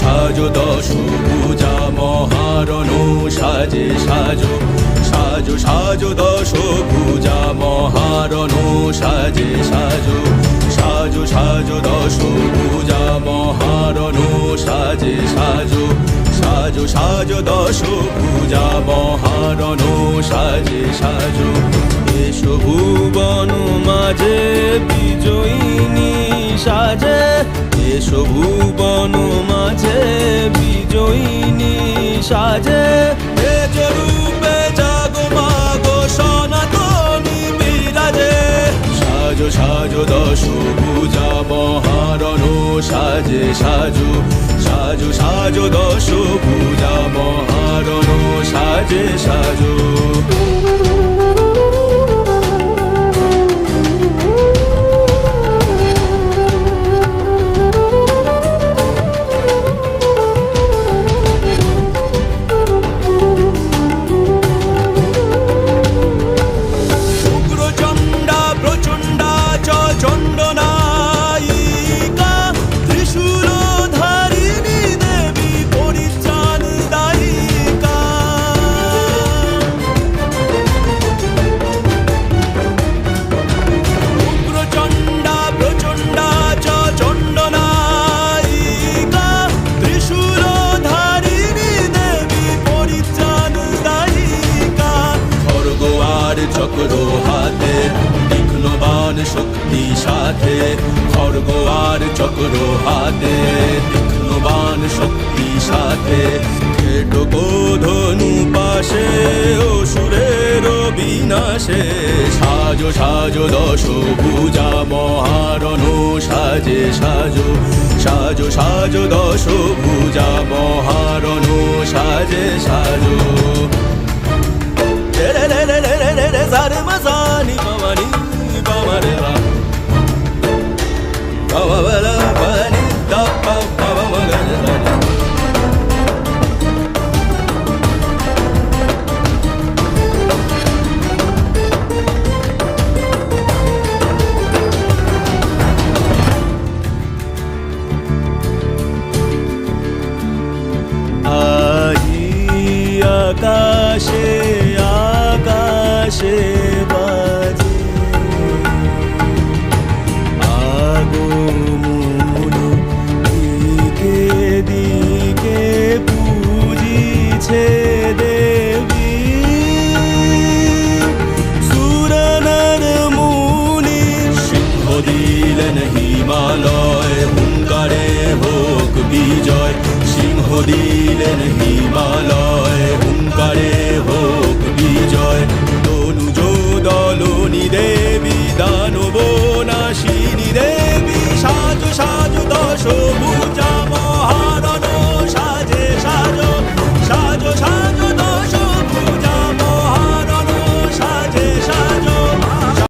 সাজো দশ ভুজা মহারণ সাজে সাজো সাজো সাজো দশ ভুজা মহারণ সাজে সাজো সাজো সাজো দশ ভুজা মহারণ সাজে সাজো সাজো সাজো দশ ভুজা মহারণ সাজে সাজো এসো ভুবন মাঝে বিজয়িনী সাজে এসো ভুবন মাঝে বিজয়িনী সাজে তেজ রূপে জাগো মাগো সনাতনী বিরাজে সাজো সাজো দশ ভুজা মহারণ সাজে সাজো সাজো সাজো দশ ভুজা মহারণ সাজে সাজো চক্র হাতে তীক্ষ্ণ বাণ শক্তি সাথে খড়গ আর চক্র হাতে তীক্ষ্ণ বাণ শক্তি সাথে খেটকো ধনু পাশে অসুরের বিনাশে সাজো সাজো দশ ভুজা মহারণ সাজে সাজো সাজো সাজো দশ ভুজা মহারণ সাজে সাজো Sare masani pamani pamareva pavavela pani tappa pavamagana Aji akashe আকাশে বাজে আগমন দিকে দিকে পূজিছে দেবী সুরনর মুনি সিংহ দিলেন হিমালয় হুঙ্কারে হোক বিজয় সিংহ দিলেন হিমালয় হুঙ্কারে হোক বিজয় তনুজ দলনী দেবী দানব নাশিনী দেবী সাজো সাজো দশ